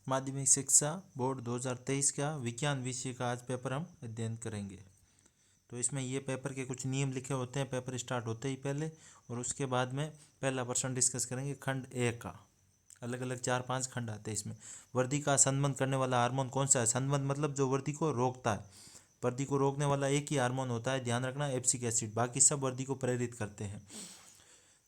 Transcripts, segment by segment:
माध्यमिक शिक्षा बोर्ड 2023 का विज्ञान विषय का आज पेपर हम अध्ययन करेंगे। तो इसमें ये पेपर के कुछ नियम लिखे होते हैं पेपर स्टार्ट होते ही पहले, और उसके बाद में पहला प्रश्न डिस्कस करेंगे खंड ए का। अलग अलग 4-5 खंड आते हैं इसमें। वर्दी का संबंध करने वाला हार्मोन कौन सा है? संबंध मतलब जो वर्दी को रोकता है। वर्दी को रोकने वाला एक ही हार्मोन होता है, ध्यान रखना, एब्सिक एसिड। बाकी सब वर्दी को प्रेरित करते हैं।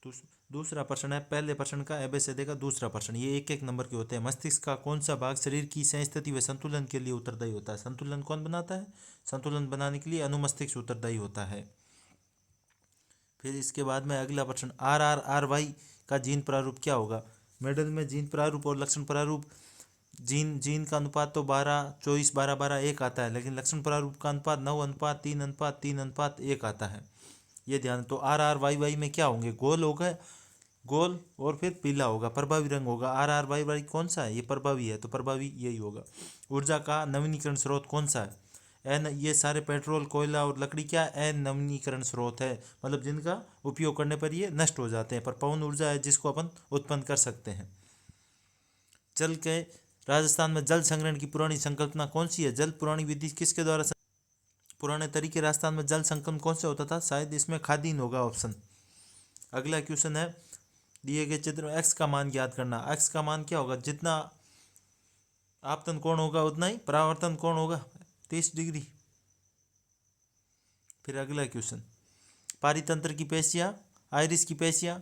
तो दूसरा प्रश्न है पहले प्रश्न का एबीसीडी का दूसरा प्रश्न। ये एक एक नंबर के होते हैं। मस्तिष्क का कौन सा भाग शरीर की सही स्थिति व संतुलन के लिए उत्तरदायी होता है? संतुलन कौन बनाता है? संतुलन बनाने के लिए अनुमस्तिष्क उत्तरदायी होता है। फिर इसके बाद में अगला प्रश्न RRRY का जीन प्रारूप क्या होगा? मेडल में जीन प्रारूप और लक्षण प्रारूप, जीन का अनुपात तो 12-24-12-12-1 आता है, लेकिन लक्षण प्रारूप का अनुपात 9:3:3:1 आता है। ये ध्यान। तो RRYY में क्या होंगे? गोल होगा, गोल और फिर पीला होगा, प्रभावी रंग होगा। RRYY कौन सा है? ये प्रभावी है, तो प्रभावी यही होगा। ऊर्जा का नवीनीकरण स्रोत कौन सा है? ये सारे पेट्रोल, कोयला और लकड़ी क्या नवीनीकरण स्रोत है, मतलब जिनका उपयोग करने पर ये नष्ट हो जाते हैं। पर पवन ऊर्जा है जिसको अपन उत्पन्न कर सकते हैं। जल के राजस्थान में जल संग्रहण की पुरानी संकल्पना कौन सी है? जल पुरानी विधि किसके द्वारा? पुराने तरीके राजस्थान में जल संकलन कौन से होता था? शायद इसमें खादीन होगा ऑप्शन। अगला क्वेश्चन है दिए गए चित्र में एक्स का मान ज्ञात करना। एक्स का मान क्या होगा? जितना आपतन कोण होगा उतना ही परावर्तन कोण होगा, 30 डिग्री। फिर अगला क्वेश्चन, पारितंत्र की पेशियां आइरिस की पेशियां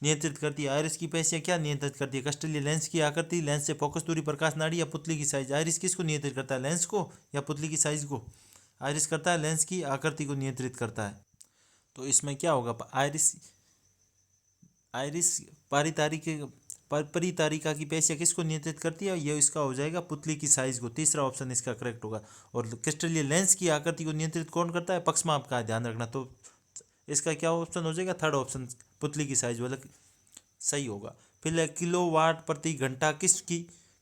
नियंत्रित करती है। आइरिस की पेशियां क्या नियंत्रित करती है? कस्टलीय लेंस की आकृति, लेंस से फोकस दूरी, प्रकाश नाड़ी या पुतली की साइज। आइरिस किसको नियंत्रित करता है? लेंस को या पुतली की साइज को? आइरिस करता है लेंस की आकृति को नियंत्रित करता है। तो इसमें क्या होगा? आइरिस परितारिका की पेशियां किसको नियंत्रित करती है? ये इसका हो जाएगा पुतली की साइज को। तीसरा ऑप्शन इसका करेक्ट होगा। और क्रिस्टलीय लेंस की आकृति को नियंत्रित कौन करता है? पक्षमाप का, ध्यान रखना। तो इसका क्या ऑप्शन हो जाएगा? थर्ड ऑप्शन, पुतली की साइज वाला सही होगा। फिर किलोवाट प्रति घंटा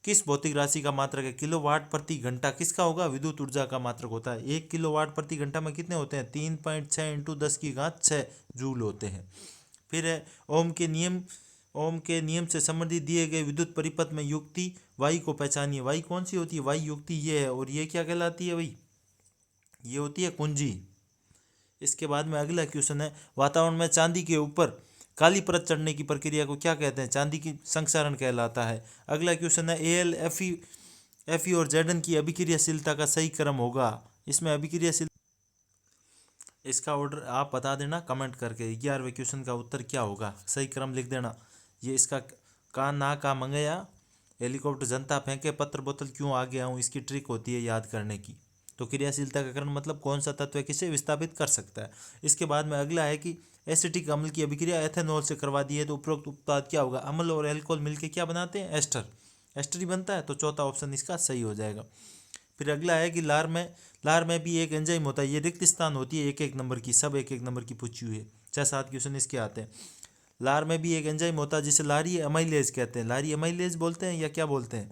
किस भौतिक राशि का मात्रक है? किलोवाट प्रति घंटा किसका होगा? विद्युत ऊर्जा का मात्रक होता है। 1 किलोवाट प्रति घंटा में कितने होते हैं? 3.6 × 10⁻6 जूल होते हैं। फिर है ओम के नियम से संबंधित दिए गए विद्युत परिपथ में युक्ति वाई को पहचानिए। वाई कौन सी होती है? वाई युक्ति ये है, और ये क्या कहलाती है भाई? ये होती है कुंजी। इसके बाद में अगला क्वेश्चन है वातावरण में चांदी के ऊपर काली परत चढ़ने की प्रक्रिया को क्या कहते हैं? चांदी की संक्षारण कहलाता है। अगला क्वेश्चन है AL FE और Zn की अभिक्रियाशीलता का सही क्रम होगा। इसमें अभिक्रियाशील इसका ऑर्डर आप बता देना कमेंट करके। 11वें क्वेश्चन का उत्तर क्या होगा? सही क्रम लिख देना। ये इसका ना का मंगया, हेलीकॉप्टर जनता फेंके, पत्र बोतल क्यों आगे आऊँ, इसकी ट्रिक होती है याद करने की। तो क्रियाशीलता का क्रम मतलब कौन सा तत्व किसे विस्थापित कर सकता है। इसके बाद में अगला है कि एसिटिक अम्ल की अभिक्रिया एथेनॉल से करवा दी है, तो उपरोक्त उत्पाद क्या होगा? अम्ल और एल्कोहल मिलकर क्या बनाते हैं? एस्टर ही बनता है। तो चौथा ऑप्शन इसका सही हो जाएगा। फिर अगला है कि लार में भी एक एंजाइम होता है। ये रिक्त स्थान होती है एक एक नंबर की, सब एक एक नंबर की पूछी हुई है। 6-7 क्वेश्चन इसके आते हैं। लार में भी एक एंजाइम होता है जिसे लारी एमाइलेज कहते हैं। लारी एमाइलेज बोलते हैं या क्या बोलते हैं?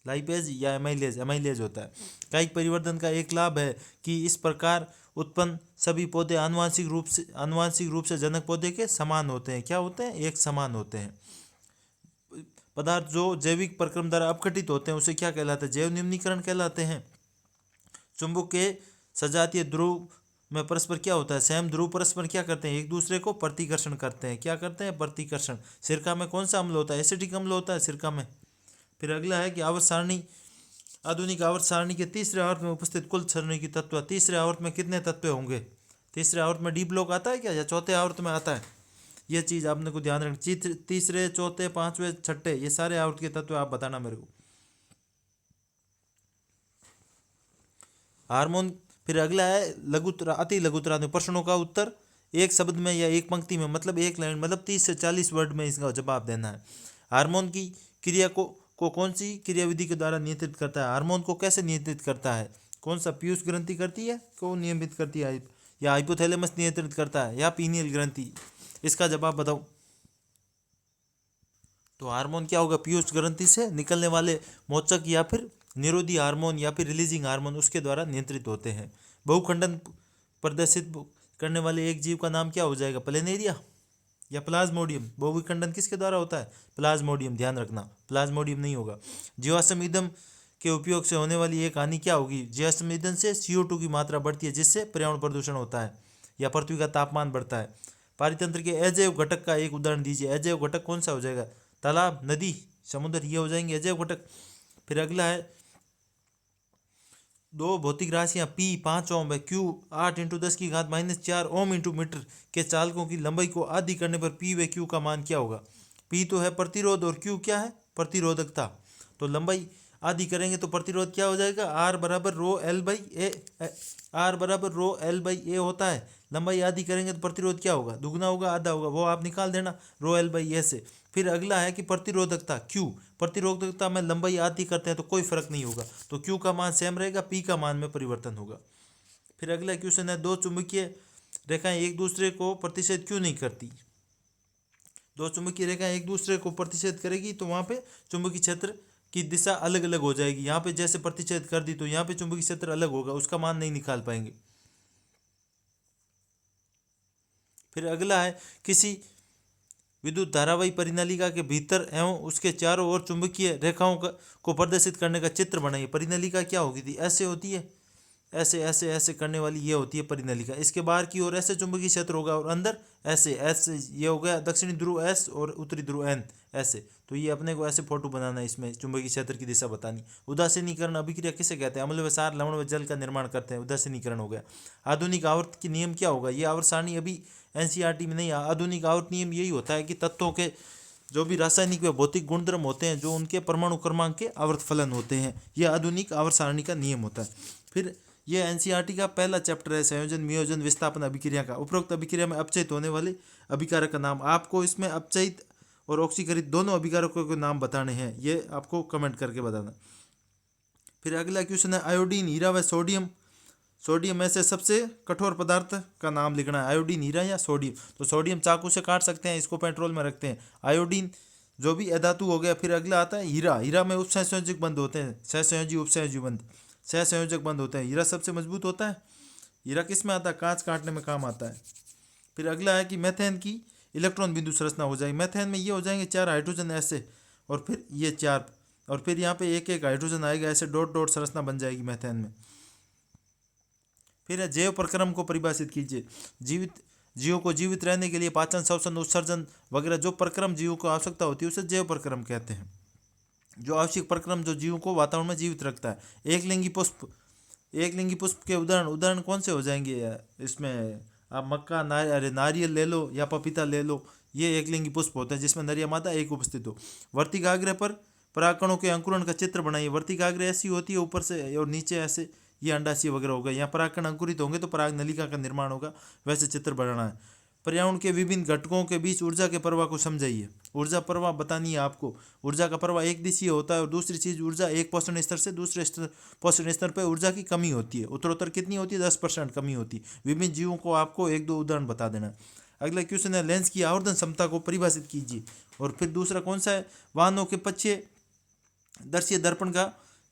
लाइपेज या एमाइलेज होता है। कायिक परिवर्तन का एक लाभ है कि इस प्रकार उत्पन्न सभी पौधे आनुवांशिक रूप से जनक पौधे के समान होते हैं। क्या होते हैं? एक समान होते हैं। पदार्थ जो जैविक प्रक्रम द्वारा अपघटित होते हैं उसे क्या कहलाते हैं? जैव निम्नीकरण कहलाते हैं। चुंबक के सजातीय ध्रुव में परस्पर क्या होता है? सैम ध्रुव परस्पर क्या करते हैं? एक दूसरे को प्रतिकर्षण करते हैं। क्या करते हैं? प्रतिकर्षण। सिरका में कौन सा अम्ल होता है? एसिटिक अम्ल होता है सिरका में। फिर अगला है कि आवर्त सारणी, आधुनिक आवर्त सारणी के तीसरे आवर्त में उपस्थित कुल सरणी की तत्व। तीसरे आवर्त में कितने तत्व होंगे? तीसरे आवर्त में डी ब्लॉक आता है क्या, या चौथे आवर्त में आता है? ये चीज़ आपने को ध्यान रखना। तीसरे, चौथे, पांचवें, छठे, ये सारे आवर्त के तत्व आप बताना मेरे को। हार्मोन। फिर अगला है लघुत्तरा, अति लघुत्तरा प्रश्नों का उत्तर एक शब्द में या एक पंक्ति में, मतलब एक लाइन, मतलब 30 से 40 वर्ड में इसका जवाब देना है। हार्मोन की क्रिया को कौन सी क्रियाविधि के द्वारा नियंत्रित करता है? हार्मोन को कैसे नियंत्रित करता है? कौन सा? पीयूष ग्रंथि करती है, कौन नियमित करती है? या हाइपोथैलेमस नियंत्रित करता है, या पीनियल ग्रंथि? इसका जवाब बताओ। तो हार्मोन क्या होगा? पीयूष ग्रंथि से निकलने वाले मोचक या फिर निरोधी हार्मोन या फिर रिलीजिंग हार्मोन उसके द्वारा नियंत्रित होते हैं। बहुखंडन प्रदर्शित करने वाले एक जीव का नाम क्या हो जाएगा? प्लेनेरिया। या प्लाज्मोडियम। बहुविखंडन किसके द्वारा होता है? प्लाज्मोडियम, ध्यान रखना, प्लाज्मोडियम नहीं होगा। जीवाश्म ईंधन के उपयोग से होने वाली एक हानि क्या होगी? जीवाश्म ईंधन से CO2 की मात्रा बढ़ती है, जिससे पर्यावरण प्रदूषण होता है या पृथ्वी का तापमान बढ़ता है। पारितंत्र के अजैव घटक का एक उदाहरण दीजिए। अजैव घटक कौन सा हो जाएगा? तालाब, नदी, समुद्र, ये हो जाएंगे अजैव घटक। फिर अगला है, दो भौतिक राशियां P 5 ओम व Q 8 × 10⁻⁴ ओम × मीटर के चालकों की लंबाई को आधी करने पर P व Q का मान क्या होगा? P तो है प्रतिरोध और Q क्या है? प्रतिरोधकता। तो लंबाई आधी करेंगे तो प्रतिरोध क्या हो जाएगा? R बराबर ρL/A। R बराबर ρL/A होता है। लंबाई आधी करेंगे तो प्रतिरोध क्या होगा? दुगना होगा, आधा होगा, वो आप निकाल देना ρL/A से। फिर अगला है कि प्रतिरोधकता Q, प्रतिरोधकता में लंबाई आधी करते हैं तो कोई फर्क नहीं होगा, तो Q का मान सेम रहेगा, P का मान में परिवर्तन होगा। फिर अगला क्वेश्चन है, दो चुंबकीय रेखाएं एक दूसरे को प्रतिच्छेद क्यों नहीं करती? दो चुंबकीय रेखाएं एक दूसरे को प्रतिच्छेद करेगी तो वहां पे चुंबकीय क्षेत्र की दिशा अलग अलग हो जाएगी। यहाँ पे जैसे प्रतिच्छेद कर दी तो यहाँ पे चुंबकीय क्षेत्र अलग होगा, उसका मान नहीं निकाल पाएंगे। फिर अगला है, किसी विद्युत धारावाही परिनलिका के भीतर एवं उसके चारों ओर चुंबकीय रेखाओं को प्रदर्शित करने का चित्र बनाइए। परिनलिका क्या होगी थी? ऐसे होती है, ऐसे ऐसे ऐसे करने वाली ये होती है परिनलिका। इसके बाहर की ओर ऐसे चुंबकीय क्षेत्र होगा और अंदर ऐसे ऐसे, ये हो गया दक्षिणी ध्रुव S और उत्तरी ध्रुव N ऐसे। तो ये अपने को ऐसे फोटो बनाना है, इसमें चुंबकीय क्षेत्र की दिशा बतानी। उदासीनीकरण अभिक्रिया किसे कहते हैं? अम्ल व क्षार, लवण व जल का निर्माण करते हैं, उदासीनीकरण हो गया। आधुनिक आवर्त की नियम क्या होगा? ये आवर्त सारणी अभी NCERT में नहीं। आधुनिक आवर्त नियम यही होता है कि तत्वों के जो भी रासायनिक व भौतिक गुणधर्म होते हैं, जो उनके परमाणु क्रमांक के आवर्त फलन होते हैं, यह आधुनिक आवर्त सारणी का नियम होता है। फिर ये NCERT का पहला चैप्टर है, संयोजन, वियोजन, विस्थापन अभिक्रिया का। उपरोक्त अभिक्रिया में अपचयित होने वाले अभिकारक का नाम। आपको इसमें अपचयित और ऑक्सीकरित दोनों अभिकारकों के नाम बताने हैं, ये आपको कमेंट करके बताना। फिर अगला क्वेश्चन है, आयोडीन, हीरा व सोडियम। सोडियम में से सबसे कठोर पदार्थ का नाम लिखना है, आयोडीन, हीरा या सोडियम। तो सोडियम चाकू से काट सकते हैं, इसको पेट्रोल में रखते हैं। आयोडीन जो भी अधातु हो गया। फिर अगला आता है हीरा। हीरा में उपसंयोजक बंध होते हैं, सहसंयोजी उपसंयोजी बंध, सहसंयोजक बंध होते हैं। हीरा सबसे मजबूत होता है। हीरा किस में आता है? कांच काटने में काम आता है। फिर अगला है कि मेथेन की इलेक्ट्रॉन बिंदु संरचना हो जाएगी। मेथेन में ये हो जाएंगे 4 हाइड्रोजन ऐसे, और फिर ये 4, और फिर यहाँ पे एक एक हाइड्रोजन आएगा, ऐसे डॉट डॉट संरचना बन जाएगी मेथेन में। फिर जैव प्रक्रम को परिभाषित कीजिए। जीवों को जीवित रहने के लिए पाचन, श्वसन, उत्सर्जन वगैरह जो प्रक्रम जीवों को आवश्यकता होती है उसे जैव प्रक्रम कहते हैं। जो आवश्यक प्रक्रम जो जीवों को वातावरण में जीवित रखता है। एक लिंगी पुष्प, एक लिंगी पुष्प के उदाहरण कौन से हो जाएंगे? इसमें आप मक्का, नारियल ले लो या पपीता ले लो, ये एक लिंगी पुष्प होता है जिसमें नर या मादा एक उपस्थित हो। वर्तिकाग्र पर परागकणों के अंकुरण का चित्र बनाइए। वर्तिकाग्र ऐसी होती है ऊपर से और नीचे ऐसे, ये अंडाशय वगैरह होगा। यहाँ परागकण अंकुरित होंगे तो पराग नलिका का निर्माण होगा, वैसे चित्र बनाना है। पर्यावरण के विभिन्न घटकों के बीच ऊर्जा के प्रवाह को समझाइए। ऊर्जा प्रवाह बतानी है आपको। ऊर्जा का प्रवाह एक दिशीय होता है, और दूसरी चीज ऊर्जा एक पोषण स्तर से दूसरे पोषण स्तर पर ऊर्जा की कमी होती है। उत्तरोत्तर कितनी होती है? 10% कमी होती है। विभिन्न जीवों को आपको 1-2 उदाहरण बता देना है। अगला क्वेश्चन है, लेंस की आवर्धन क्षमता को परिभाषित कीजिए। और फिर दूसरा कौन सा है? वाहनों के पश्चिम दर्शीय दर्पण का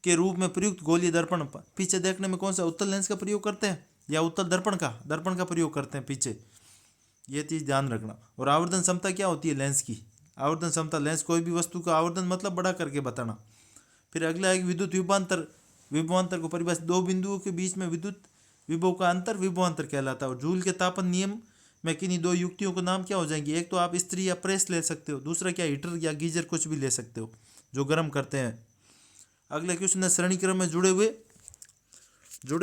के रूप में प्रयुक्त गोलीय दर्पण पीछे देखने में कौन सा उत्तल लेंस का प्रयोग करते हैं या उत्तल दर्पण का प्रयोग करते हैं पीछे, ये चीज ध्यान रखना। और आवर्धन क्षमता क्या होती है लेंस की? आवर्धन क्षमता, लेंस कोई भी वस्तु का आवर्धन मतलब बड़ा करके बताना। फिर अगला है विद्युत विभवांतर को परिभाषित। दो बिंदुओं के बीच में विद्युत विभव का अंतर विभवांतर कहलाता है। और जूल के तापन नियम में किन्हीं दो युक्तियों के नाम क्या हो जाएंगे? एक तो आप इस्त्री या प्रेस ले सकते हो, दूसरा क्या हीटर या गीजर कुछ भी ले सकते हो जो गर्म करते हैं। अगला क्वेश्चन है, श्रेणी क्रम में जुड़े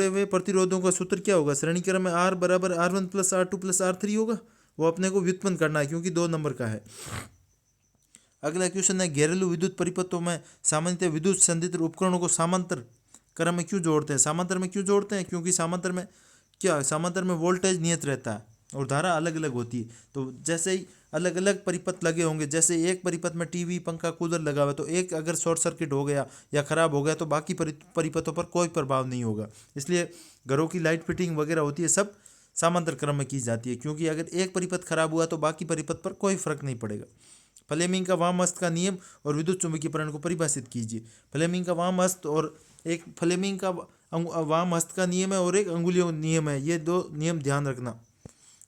हुए प्रतिरोधों का सूत्र क्या होगा? श्रेणी क्रम में R बराबर R1 + R2 + R3 होगा, वो अपने को व्युत्पन्न करना है क्योंकि 2 नंबर का है। अगला क्वेश्चन है, घरेलू विद्युत परिपथों में सामान्यतः विद्युत संधारित्र उपकरणों को समांतर क्रम में क्यों जोड़ते हैं? समांतर में क्यों जोड़ते हैं? क्योंकि समांतर में वोल्टेज नियत रहता है और धारा अलग अलग होती है। तो जैसे ही अलग अलग परिपथ लगे होंगे, जैसे एक परिपथ में टीवी, पंखा, कूलर लगा हुआ है, तो एक अगर शॉर्ट सर्किट हो गया या खराब हो गया तो बाकी परिपथों पर कोई प्रभाव नहीं होगा। इसलिए घरों की लाइट फिटिंग वगैरह होती है, सब समांतर क्रम में की जाती है, क्योंकि अगर एक परिपथ खराब हुआ तो बाकी परिपथ पर कोई फर्क नहीं पड़ेगा। फ्लेमिंग का वाम हस्त का नियम और विद्युत चुंबकीय प्रेरण को परिभाषित कीजिए। फ्लेमिंग का वाम हस्त और एक फ्लेमिंग का वाम हस्त का नियम है और एक अंगुलियों नियम है, ये 2 नियम ध्यान रखना,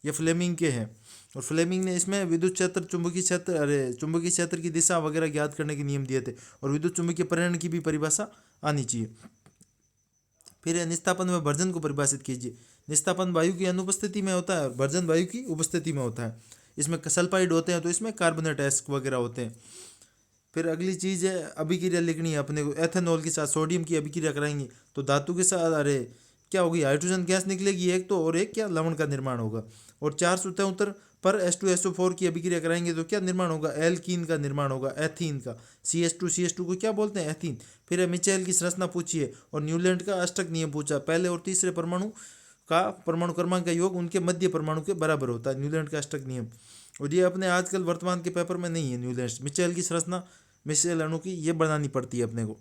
ये फ्लेमिंग के हैं। और फ्लेमिंग ने इसमें विद्युत क्षेत्र, चुंबकीय क्षेत्र की दिशा वगैरह ज्ञात करने के नियम दिए थे, और विद्युत चुंबकीय प्रेरण की भी परिभाषा आनी चाहिए। फिर निस्तापन में भर्जन को परिभाषित कीजिए। निस्तापन वायु की अनुपस्थिति में होता है, भर्जन वायु की उपस्थिति में होता है। इसमें सल्फाइड होते हैं तो इसमें कार्बोनेट एस्क वगैरह होते हैं। फिर अगली चीज़ है अभिक्रिया लिखनी है अपने को। एथेनॉल के साथ सोडियम की अभिक्रिया कराएंगे तो धातु के साथ क्या होगी, हाइड्रोजन गैस निकलेगी एक तो, और एक क्या लवण का निर्माण होगा। और 473 पर H2SO4 की अभिक्रिया कराएंगे तो क्या निर्माण होगा, एल्कीन का निर्माण होगा, एथीन का। CH2 को क्या बोलते हैं, एथीन। फिर मिचेल की संरचना पूछिए और न्यूलैंड का अष्टक नियम पूछा। पहले और तीसरे परमाणु का परमाणु क्रमांक का योग उनके मध्य परमाणु के बराबर होता है, न्यूलैंड का अष्टक नियम। और ये अपने आजकल वर्तमान के पेपर में नहीं है न्यूलैंड। मिचेल की संरचना मिचेल अणु की ये बनानी पड़ती है अपने को।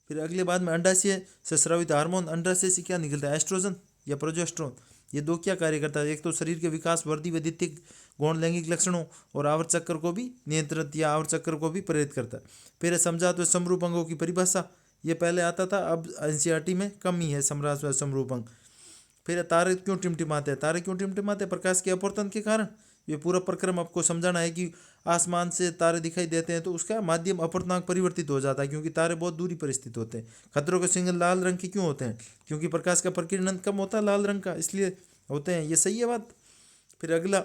फिर अगले बाद में अंडाशय से स्रावित हार्मोन, अंडाशय से क्या निकलता है, एस्ट्रोजन या प्रोजेस्टेरोन। ये दो क्या कार्य करता है, एक तो शरीर के विकास, वृद्धि व द्वितीयक गौण लैंगिक लक्षणों और आवर्त चक्र को भी नियंत्रित या आवर्त चक्र को भी प्रेरित करता है। फिर समझात व समरूप अंगों की परिभाषा, ये पहले आता था, अब एनसीईआरटी में कम ही है समरात व समरूप अंग। फिर तारे क्यों टिमटिमाते हैं, तारे क्यों टिमटिमाते हैं, प्रकाश के अपवर्तन के कारण। ये पूरा प्रक्रम आपको समझाना है कि आसमान से तारे दिखाई देते हैं तो उसका माध्यम अपवर्तनांक परिवर्तित हो जाता है, क्योंकि तारे बहुत दूरी पर स्थित होते हैं। खतरों के सिग्नल लाल रंग के क्यों होते हैं, क्योंकि प्रकाश का प्रकीर्णन कम होता है लाल रंग का, इसलिए होते हैं। ये सही है बात। फिर अगला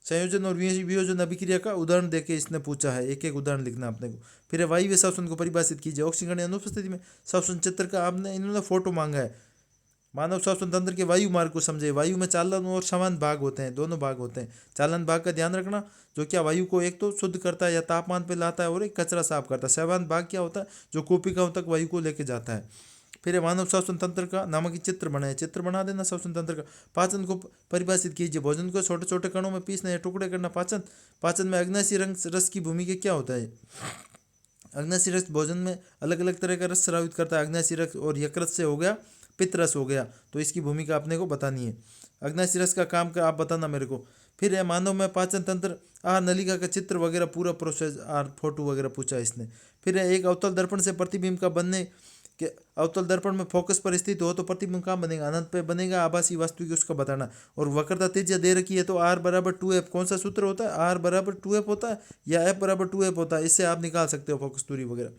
संयोजन और वियोजन अभिक्रिया का उदाहरण देके इसने पूछा है, एक एक उदाहरण लिखना अपने को। फिर वायु श्वसन को परिभाषित कीजिए। ऑक्सीजन अनुपस्थिति में श्वसन चित्र का आपने इन्होंने फोटो मांगा है। मानव श्वसन तंत्र के वायु मार्ग को समझे। वायु में चालन और समान भाग होते हैं, दोनों भाग होते हैं। चालन भाग का ध्यान रखना, जो क्या वायु को एक तो शुद्ध करता है या तापमान पे लाता है, और एक कचरा साफ करता है। समान भाग क्या होता है, जो कोशिकाओं तक वायु को लेके जाता है। फिर मानव श्वसन तंत्र का नामक चित्र बनाए, चित्र बना देना श्वसन तंत्र का। पाचन को परिभाषित कीजिए। भोजन को छोटे छोटे कणों में पीसना या टुकड़े करना पाचन। पाचन में अग्नाशयी रस की भूमिका क्या होता है, अग्नाशयी रस भोजन में अलग अलग तरह का रस स्रावित करता है। अग्नाशयी रस और यकृत से हो गया, पित्त रस हो गया, तो इसकी भूमिका अपने को बतानी है। अग्नाशयी रस का काम का आप बताना मेरे को। फिर है मानव में पाचन तंत्र, आहार नलिका का चित्र वगैरह पूरा प्रोसेस, फोटो वगैरह पूछा इसने। फिर है एक अवतल दर्पण से प्रतिबिंब का बनने के, अवतल दर्पण में फोकस पर स्थित हो तो प्रतिबिंब कहाँ बनेगा, अनंत पे बनेगा, आभासी वास्तविक उसका बताना। और वक्रता त्रिज्या दे रखी है तो R बराबर 2F, कौन सा सूत्र होता है, R बराबर 2F होता है या F बराबर 2F होता है, इससे आप निकाल सकते हो फोकस दूरी वगैरह।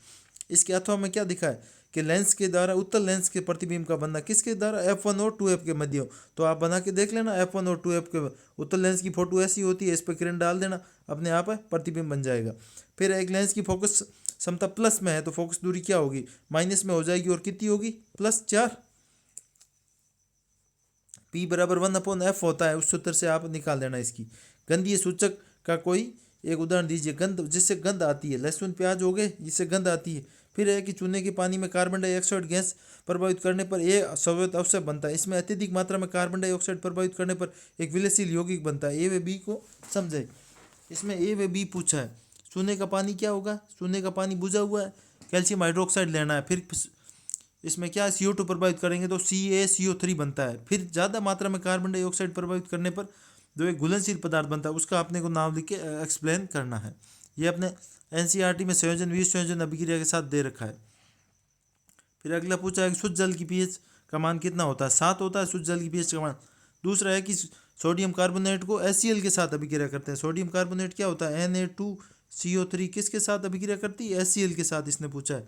इसके अथवा में क्या दिखा है कि लेंस के द्वारा उत्तल लेंस के प्रतिबिंब का बनना किसके द्वारा, F1 और 2F के मध्य हो। तो आप बना के देख लेना, F1 और 2F के उत्तल लेंस की फोटो ऐसी होती है, इस पर किरण डाल देना, अपने आप प्रतिबिंब बन जाएगा। फिर एक लेंस की फोकस क्षमता प्लस में है तो फोकस दूरी क्या होगी, माइनस में हो जाएगी, और कितनी होगी, +4। P बराबर 1/F होता है, उस सूत्र से आप निकाल देना इसकी। गंधीय सूचक का कोई एक उदाहरण दीजिए। गंध, जिससे गंध आती है, लहसुन प्याज हो गए, जिससे गंध आती है। फिर है कि चूने के पानी में कार्बन डाइऑक्साइड गैस प्रभावित करने पर ये संयोजक अवश्य बनता है। इसमें अत्यधिक मात्रा में कार्बन डाइऑक्साइड प्रभावित करने पर एक विलयशील यौगिक बनता है। ए व बी को समझे, इसमें ए व बी पूछा है। चूने का पानी क्या होगा, चूने का पानी बुझा हुआ है, कैल्शियम हाइड्रोक्साइड लेना है। फिर इसमें क्या CO2 प्रभावित करेंगे तो CaCO3 बनता है। फिर ज़्यादा मात्रा में कार्बन डाइऑक्साइड प्रभावित करने पर जो एक घुलनशील पदार्थ बनता है, उसका आपने को नाम लिख के एक्सप्लेन करना है। ये अपने NCERT में संयोजन विसंयोजन अभिक्रिया के साथ दे रखा है। फिर अगला पूछा है कि शुद्ध जल की pH का मान कितना होता है, 7 होता है शुद्ध जल की pH का मान। दूसरा है कि सोडियम कार्बोनेट को HCl के साथ अभिक्रिया करते हैं। सोडियम कार्बोनेट क्या होता है, Na2CO3 किसके साथ अभिक्रिया करती है, HCl के साथ इसने पूछा है,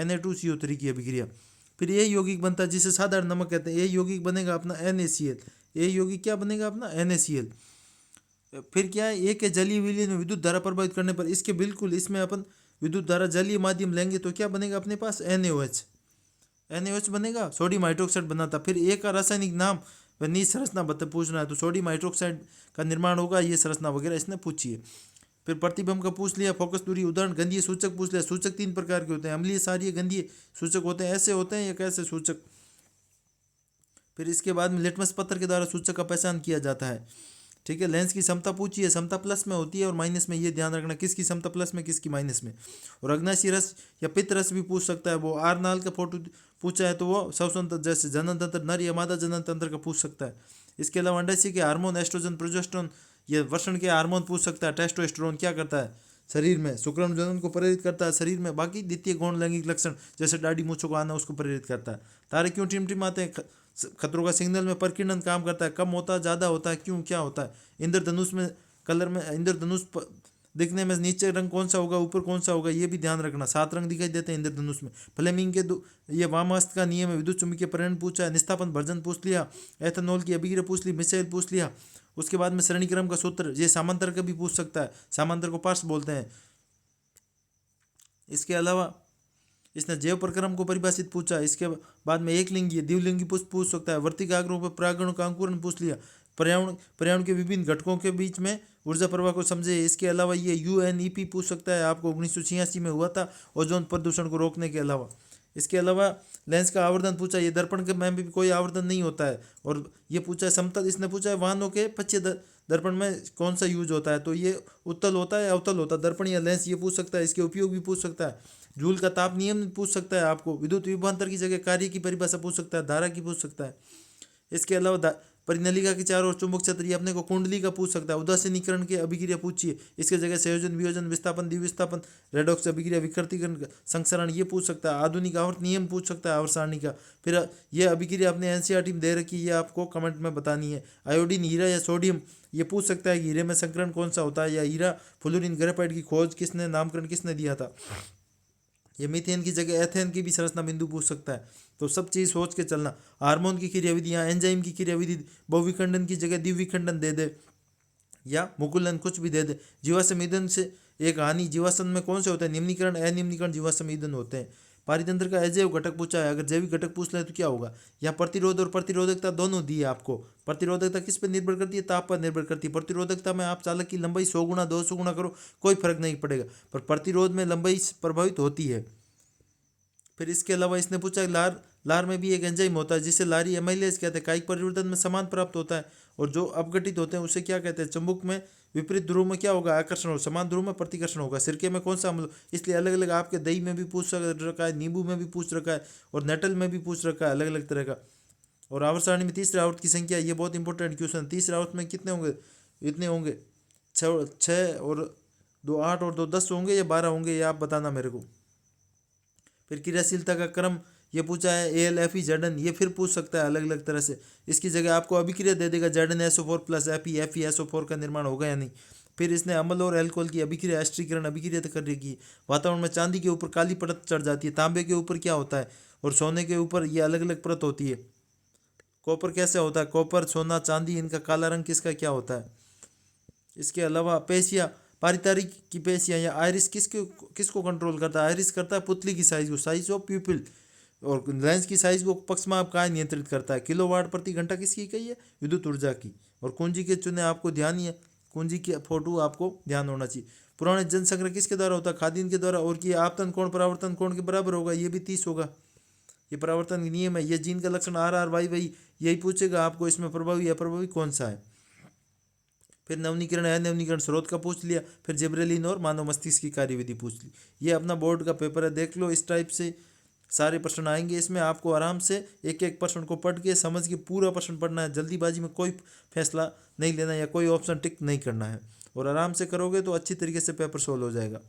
Na2CO3 की अभिक्रिया। फिर ये यौगिक बनता है जिसे साधारण नमक कहते हैं। ये यौगिक बनेगा अपना NaCl। ये यौगिक क्या बनेगा अपना, NaCl। फिर क्या है, एक जलीय विलयन में विद्युत धारा प्रभावित करने पर इसके बिल्कुल इसमें अपन विद्युत धारा जलीय माध्यम लेंगे तो क्या बनेगा अपने पास, NaOH बनेगा, सोडियम हाइड्रोक्साइड बनाता। फिर ए का रासायनिक नाम व निज संरचना बता पूछना है तो सोडियम हाइड्रोक्साइड का निर्माण होगा, ये संरचना वगैरह इसने पूछी है। फिर प्रतिबिंब का पूछ लिया, फोकस दूरी उदाहरण, गंधीय सूचक पूछ लिया। सूचक 3 प्रकार के होते हैं, अम्लीय, क्षारीय, गंधीय सूचक होते हैं, ऐसे होते हैं या कैसे सूचक। फिर इसके बाद में लिटमस पत्र के द्वारा सूचक का पहचान किया जाता है। ठीक है, लेंस की क्षमता पूछी है, क्षमता प्लस में होती है और माइनस में, ये ध्यान रखना किसकी क्षमता प्लस में किसकी माइनस में। और अग्नाशयी रस या पित्त रस भी पूछ सकता है, वो आर नाल का फोटो पूछा है तो वो श्वसन तंत्र जैसे जनन तंत्र, नर या मादा जनन तंत्र का पूछ सकता है। इसके अलावा अंडाशय के हार्मोन, एस्ट्रोजन, प्रोजेस्टेरोन, ये वर्षण के हार्मोन पूछ सकता है। टेस्टोस्टेरोन क्या करता है शरीर में, शुक्राणु जनन को प्रेरित करता है शरीर में। बाकी द्वितीय गौण लैंगिक लक्षण जैसे दाढ़ी मूंछों को आना उसको प्रेरित करता है। तारे क्यों टिमटिमाते हैं, खतरों का सिग्नल में प्रकीर्णन काम करता है, कम होता है, ज़्यादा होता है, क्यों, क्या होता है। इंद्रधनुष में कलर में दिखने में नीचे रंग कौन सा होगा, ऊपर कौन सा होगा, ये भी ध्यान रखना। 7 रंग दिखाई देते हैं इंद्रधनुष में। फ्लेमिंग के ये वामास्त का नियम है। विद्युत चुंबकीय प्रेरण पूछा है, निस्तापन वर्जन पूछ लिया, एथेनॉल की अभिक्रिया पूछ ली, मिसाइल पूछ लिया। उसके बाद में श्रेणी क्रम का सूत्र, ये सामांतर का भी पूछ सकता है, सामांतर को पार्श्व बोलते हैं। इसके अलावा इसने जैव प्रक्रम को परिभाषित पूछा। इसके बाद में एक लिंगी द्विलिंगी पूछ सकता है। वर्तिक आग्रहों पर परागणों का अंकुरण पूछ लिया। पर्यावरण के विभिन्न घटकों के बीच में ऊर्जा प्रवाह को समझे। इसके अलावा ये UNEP पूछ सकता है, आपको 1986 में हुआ था, ओजोन प्रदूषण को रोकने के अलावा। इसके अलावा लेंस का आवर्धन पूछा, ये दर्पण के में भी कोई आवर्धन नहीं होता है। और ये पूछा है समतल, इसने पूछा है वाहनों के पश्चिम दर्पण में कौन सा यूज होता है, तो ये उत्तल होता है या अवतल होता है, दर्पण या लेंस, ये पूछ सकता है। इसके उपयोग भी पूछ सकता है। जूल का ताप नियम पूछ सकता है आपको। विद्युत विभवांतर की जगह कार्य की परिभाषा पूछ सकता है, धारा की पूछ सकता है। इसके अलावा परिनलिका के चारों ओर चुंबक क्षेत्र, ये अपने को कुंडली का पूछ सकता है। उदासीनीकरण की अभिक्रिया पूछिए, इसके जगह संयोजन, वियोजन, विस्थापन, द्विविस्थापन, रेडॉक्स अभिक्रिया, विकृतीकरण, संसरण, ये पूछ सकता है। आधुनिक आवर्त नियम पूछ सकता है, आवर्त सारणी का। फिर ये अभिक्रिया अपने NCERT में दे रखी है, ये आपको कमेंट में बतानी है। आयोडीन, हीरा या सोडियम, ये पूछ सकता है कि हीरे में संकरण कौन सा होता है, या हीरा फ्लोरीन ग्रेफाइट की खोज किसने, नामकरण किसने दिया था। ये मीथेन की जगह एथेन की भी संरचना बिंदु पूछ सकता है। तो सब चीज़ सोच के चलना। हार्मोन की क्रियाविधि या एंजाइम की क्रियाविधि, बहुविखंडन की जगह द्विविखंडन दे दे या मुकुलन, कुछ भी दे दे। जीवाश्म ईंधन से एक हानि, जीवाश्म में कौन से होते हैं, निम्नीकरण, अनिम्नीकरण जीवाश्म ईंधन होते हैं। पारितंत्र का अजैव घटक पूछा है, अगर जैविक घटक पूछ ले तो क्या होगा। यहाँ प्रतिरोध और प्रतिरोधकता दोनों दी है आपको। प्रतिरोधकता किस पर निर्भर करती है, ताप पर निर्भर करती है। प्रतिरोधकता में आप चालक की लंबाई 100 गुना 200 गुना करो, कोई फर्क नहीं पड़ेगा, पर प्रतिरोध में लंबाई प्रभावित होती है। फिर इसके अलावा इसने पूछा लार में भी एक एंजाइम होता है जिसे लारी एमाइलेज कहते हैं, कायिक परिवर्तन में समान प्राप्त होता है। और जो अपघटित होते हैं उसे क्या कहते हैं, चुंबक में विपरीत ध्रुव में क्या होगा, आकर्षण हो, समान ध्रुव में प्रतिकर्षण होगा। सिरके में कौन सा अम्ल, इसलिए अलग अलग आपके दही में भी पूछ रखा है, नींबू में भी पूछ रखा है, और नेटल में भी पूछ रखा है, अलग अलग तरह का। और आवर्त सारणी में तीसरे आवर्त की संख्या, ये बहुत इंपॉर्टेंट क्वेश्चन। तीसरे आवर्त में कितने होंगे, इतने होंगे 6 और 2 8 और 2 10 होंगे या 12 होंगे, ये आप बताना मेरे को। फिर क्रियाशीलता का क्रम ये पूछा है, AlFe Zn, ये फिर पूछ सकता है अलग अलग तरह से। इसकी जगह आपको अभिक्रिया दे देगा, ZnSO4 प्लस FeSO4 का निर्माण होगा या नहीं। फिर इसने अम्ल और अल्कोहल की अभिक्रिया, एस्ट्रीकरण अभिक्रिया कर रही। वातावरण में चांदी के ऊपर काली परत चढ़ जाती है, तांबे के ऊपर क्या होता है, और सोने के ऊपर ये अलग अलग परत होती है। कॉपर कैसे होता है, कॉपर, सोना, चांदी, इनका काला रंग किसका क्या होता है। इसके अलावा पेशिया, पारितारिक की पेशियाँ या आयरिस किसको कंट्रोल करता है, आयरिस करता है पुतली की साइज को, साइज ऑफ प्यूपिल। और लेंस की साइज को पक्षमाप काय नियंत्रित करता है, किलोवाट प्रति घंटा किसकी कही है, विद्युत ऊर्जा की। और कुंजी के चुने आपको ध्यान ही है, कुंजी की फोटो आपको ध्यान होना चाहिए। पुराने जन संग्रह किसके द्वारा होता है, खादीन के द्वारा। और कि आपतन कोण परावर्तन कोण के बराबर होगा, ये भी 30 होगा, ये परावर्तन नियम है। ये जीन का लक्षण RRY यही पूछेगा आपको, इसमें प्रभावी अप्रभावी कौन सा है। फिर नवनीकरण अनवनीकरण स्रोत का पूछ लिया। फिर जिब्रेलिन और मानव मस्तिष्क की कार्यविधि पूछ ली। ये अपना बोर्ड का पेपर है, देख लो। इस टाइप से सारे प्रश्न आएंगे इसमें, आपको आराम से एक एक प्रश्न को पढ़ के समझ के पूरा प्रश्न पढ़ना है। जल्दीबाजी में कोई फैसला नहीं लेना या कोई ऑप्शन टिक नहीं करना है, और आराम से करोगे तो अच्छी तरीके से पेपर सोल्व हो जाएगा।